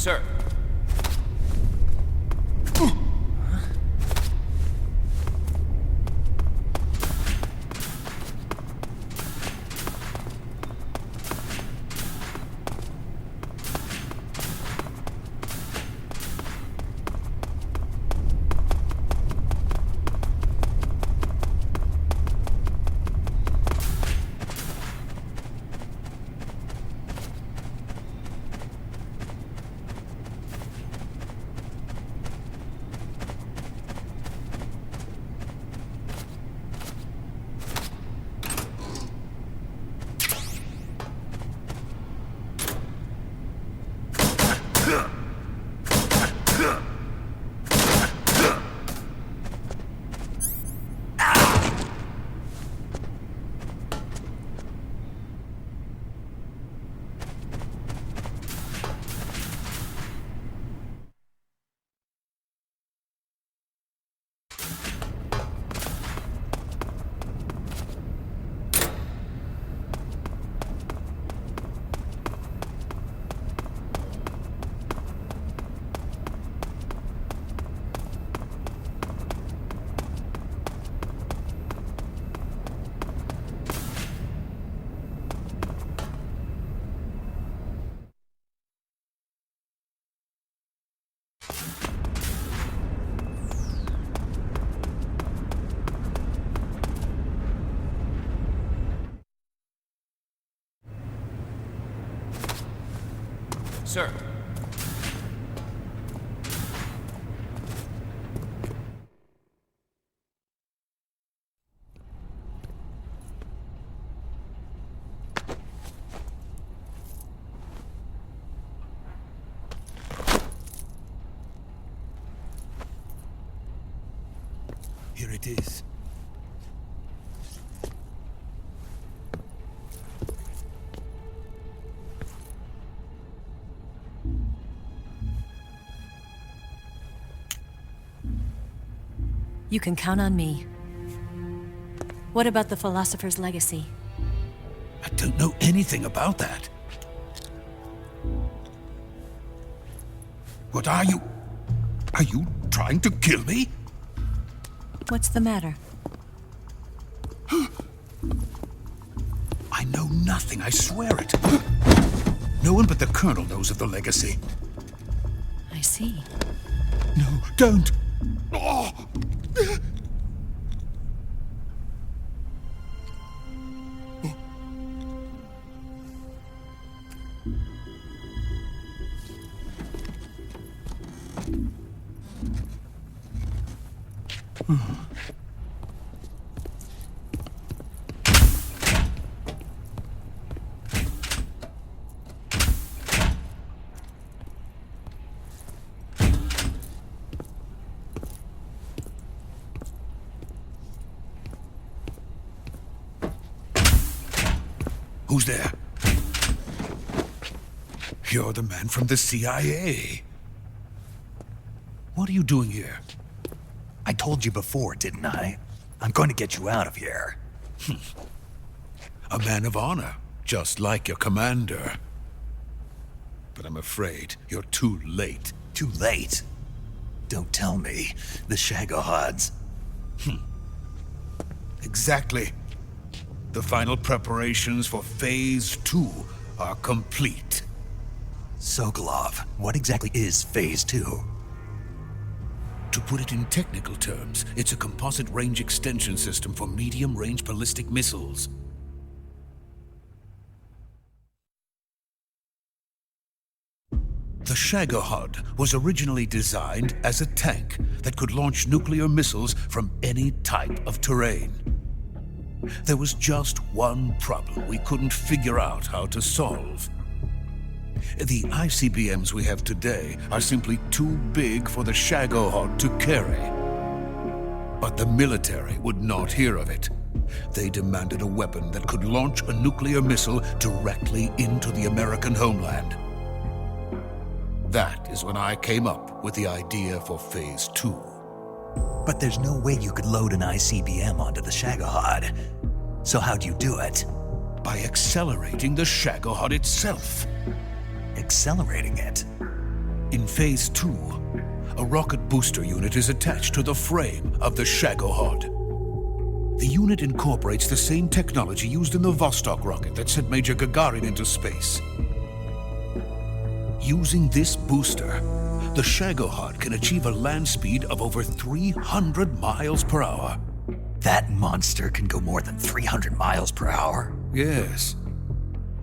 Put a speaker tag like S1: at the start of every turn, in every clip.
S1: Sir. Sir.
S2: Here it is.
S3: You can count on me. What about the philosopher's legacy?
S2: I don't know anything about that. What are you? Are you trying to kill me?
S3: What's the matter?
S2: I know nothing, I swear it. No one but the Colonel knows of the legacy.
S3: I see.
S2: No, don't! Oh. Who's there? You're the man from the CIA. What are you doing here?
S4: I told you before, didn't I? I'm going to get you out of here.
S2: A man of honor, just like your commander. But I'm afraid you're too late.
S4: Too late? Don't tell me. The Shagohods.
S2: Exactly. The final preparations for Phase 2 are complete.
S4: Sokolov, what exactly is Phase 2?
S2: To put it in technical terms, it's a composite range extension system for medium-range ballistic missiles. The Shagohod was originally designed as a tank that could launch nuclear missiles from any type of terrain. There was just one problem we couldn't figure out how to solve. The ICBMs we have today are simply too big for the Shagohod to carry. But the military would not hear of it. They demanded a weapon that could launch a nuclear missile directly into the American homeland. That is when I came up with the idea for Phase 2.
S4: But there's no way you could load an ICBM onto the Shagohod. So how'd you do it?
S2: By accelerating the Shagohod itself.
S4: Accelerating it?
S2: In Phase 2, a rocket booster unit is attached to the frame of the Shagohod. The unit incorporates the same technology used in the Vostok rocket that sent Major Gagarin into space. Using this booster, the Shagohod can achieve a land speed of over 300 miles per hour.
S4: That monster can go more than 300 miles per hour?
S2: Yes.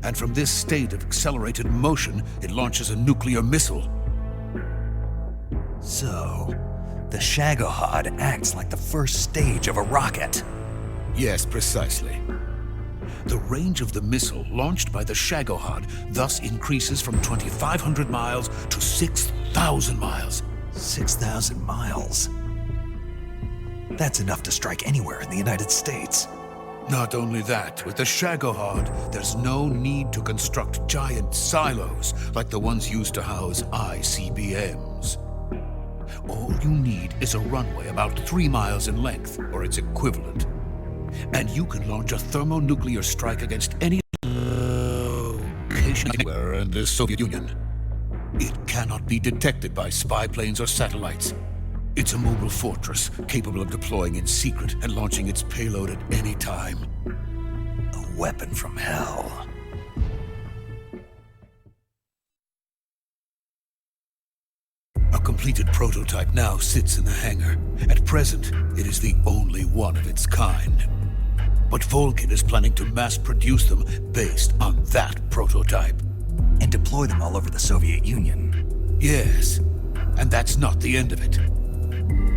S2: And from this state of accelerated motion, it launches a nuclear missile.
S4: So, the Shagohod acts like the first stage of a rocket.
S2: Yes, precisely. The range of the missile launched by the Shagohod thus increases from 2,500 miles to 6,000 miles.
S4: 6,000 miles? That's enough to strike anywhere in the United States.
S2: Not only that, with the Shagohod, there's no need to construct giant silos like the ones used to house ICBMs. All you need is a runway about 3 miles in length, or its equivalent. And you can launch a thermonuclear strike against any location anywhere in the Soviet Union. It cannot be detected by spy planes or satellites. It's a mobile fortress capable of deploying in secret and launching its payload at any time.
S4: A weapon from hell.
S2: A completed prototype now sits in the hangar. At present, it is the only one of its kind. But Volgin is planning to mass produce them based on that prototype.
S4: And deploy them all over the Soviet Union.
S2: Yes, and that's not the end of it.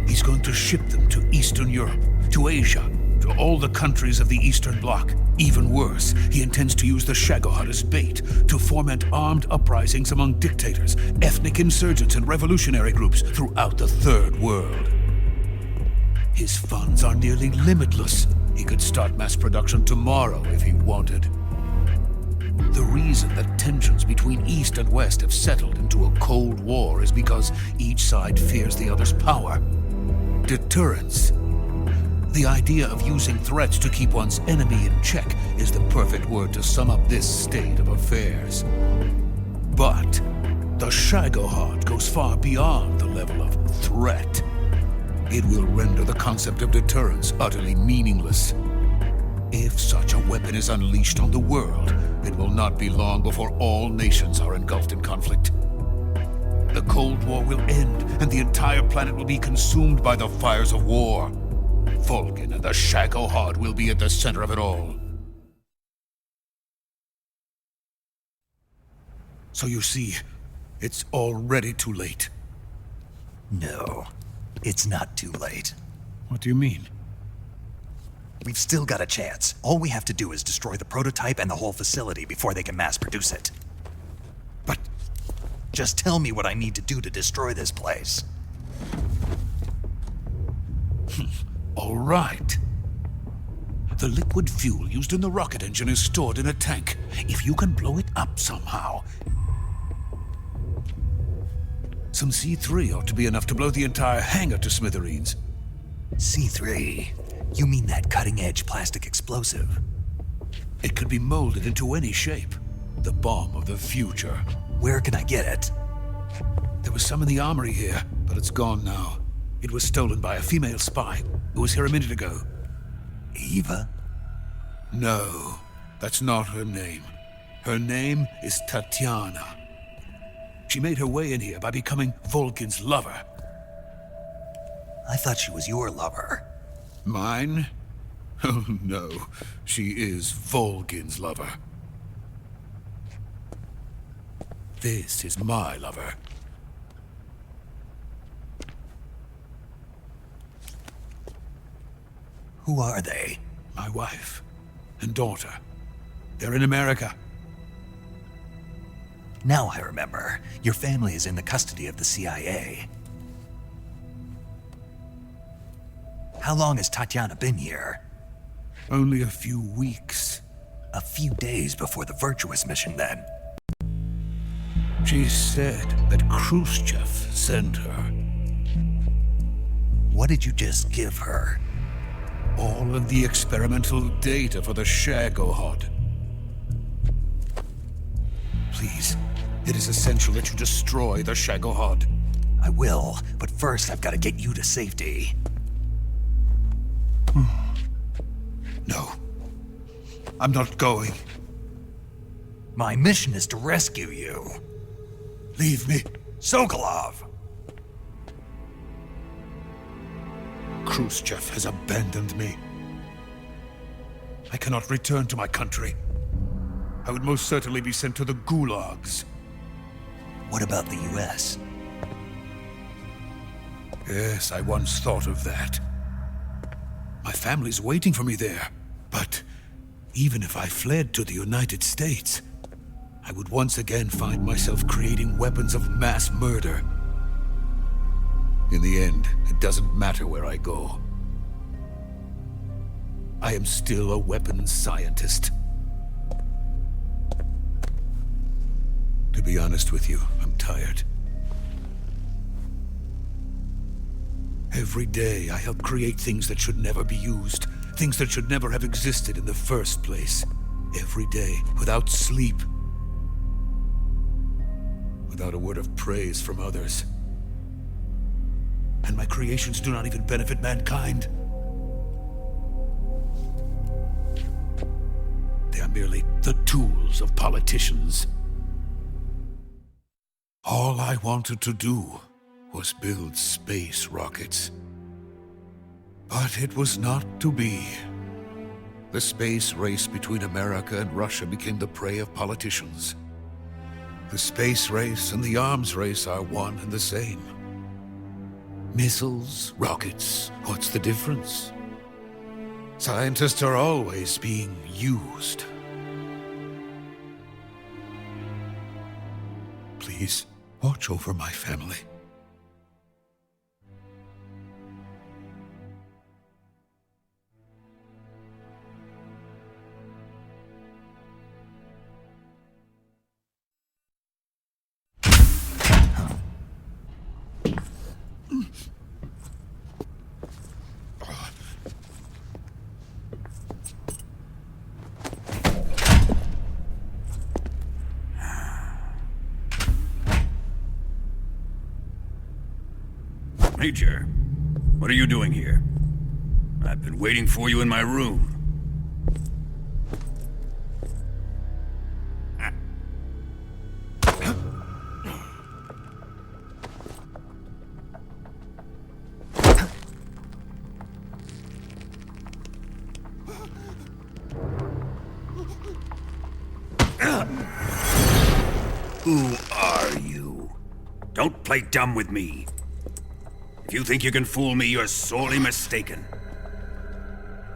S2: He's going to ship them to Eastern Europe, to Asia, to all the countries of the Eastern Bloc. Even worse, he intends to use the Shagohod as bait to foment armed uprisings among dictators, ethnic insurgents, and revolutionary groups throughout the Third World. His funds are nearly limitless. He could start mass production tomorrow if he wanted. The reason that tensions between East and West have settled into a Cold War is because each side fears the other's power. Deterrence. The idea of using threats to keep one's enemy in check is the perfect word to sum up this state of affairs. But the Shagohod goes far beyond the level of threat. It will render the concept of deterrence utterly meaningless. If such a weapon is unleashed on the world, it will not be long before all nations are engulfed in conflict. The Cold War will end, and the entire planet will be consumed by the fires of war. Volgin and the Shagohod will be at the center of it all. So you see, it's already too late.
S4: No, it's not too late.
S2: What do you mean?
S4: We've still got a chance. All we have to do is destroy the prototype and the whole facility before they can mass produce it.
S2: But
S4: just tell me what I need to do to destroy this place.
S2: all right. The liquid fuel used in the rocket engine is stored in a tank. If you can blow it up somehow, some C3 ought to be enough to blow the entire hangar to smithereens.
S4: C3? You mean that cutting-edge plastic explosive?
S2: It could be molded into any shape. The bomb of the future.
S4: Where can I get it?
S2: There was some in the armory here, but it's gone now. It was stolen by a female spy who was here a minute ago.
S4: Eva?
S2: No, that's not her name. Her name is Tatiana. She made her way in here by becoming Volgin's lover.
S4: I thought she was your lover.
S2: Mine? Oh no, she is Volgin's lover. This is my lover.
S4: Who are they?
S2: My wife and daughter. They're in America.
S4: Now I remember. Your family is in the custody of the CIA. How long has Tatiana been here?
S2: Only a few weeks.
S4: A few days before the Virtuous mission, then.
S2: She said that Khrushchev sent her.
S4: What did you just give her?
S2: All of the experimental data for the Shagohod. Please, It is essential that you destroy the Shagohod.
S4: I will, but first I've got to get you to safety.
S2: No. I'm not going.
S4: My mission is to rescue you.
S2: Leave me.
S4: Sokolov!
S2: Khrushchev has abandoned me. I cannot return to my country. I would most certainly be sent to the gulags.
S4: What about the US?
S2: Yes, I once thought of that. My family's waiting for me there. But even if I fled to the United States, I would once again find myself creating weapons of mass murder. In the end, it doesn't matter where I go. I am still a weapons scientist. To be honest with you, I'm tired. Every day, I help create things that should never be used, things that should never have existed in the first place. Every day, without sleep, without a word of praise from others. And my creations do not even benefit mankind. They are merely the tools of politicians. All I wanted to do was build space rockets. But it was not to be. The space race between America and Russia became the prey of politicians. The space race and the arms race are one and the same. Missiles, rockets, what's the difference? Scientists are always being used. Please, watch over my family.
S5: Major, what are you doing here? I've been waiting for you in my room. Who are you? Don't play dumb with me. If you think you can fool me, you're sorely mistaken.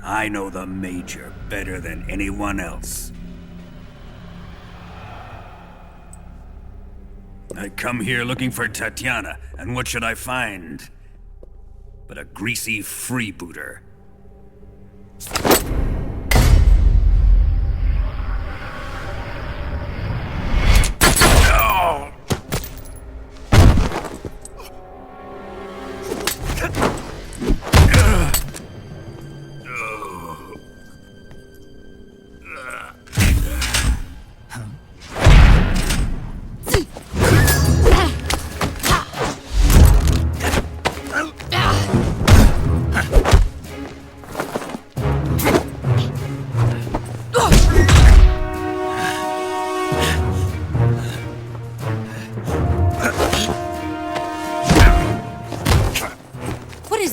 S5: I know the Major better than anyone else. I come here looking for Tatiana, and what should I find? But a greasy freebooter.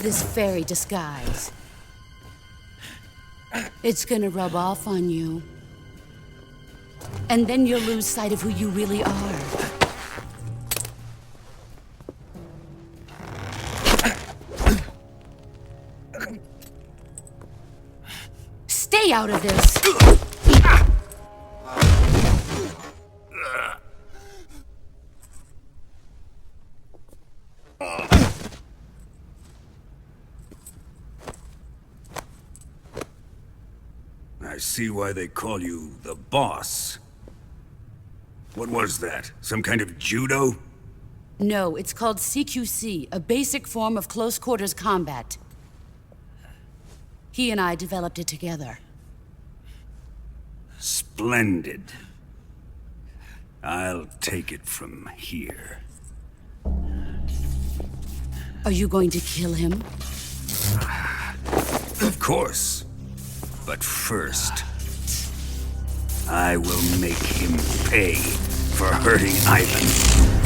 S6: This fairy disguise. It's gonna rub off on you. And then you'll lose sight of who you really are. Stay out of this!
S5: I see why they call you the boss. What was that? Some kind of judo?
S6: No, it's called CQC, a basic form of close-quarters combat. He and I developed it together.
S5: Splendid. I'll take it from here.
S6: Are you going to kill him?
S5: Of course. But first, I will make him pay for hurting Ivan.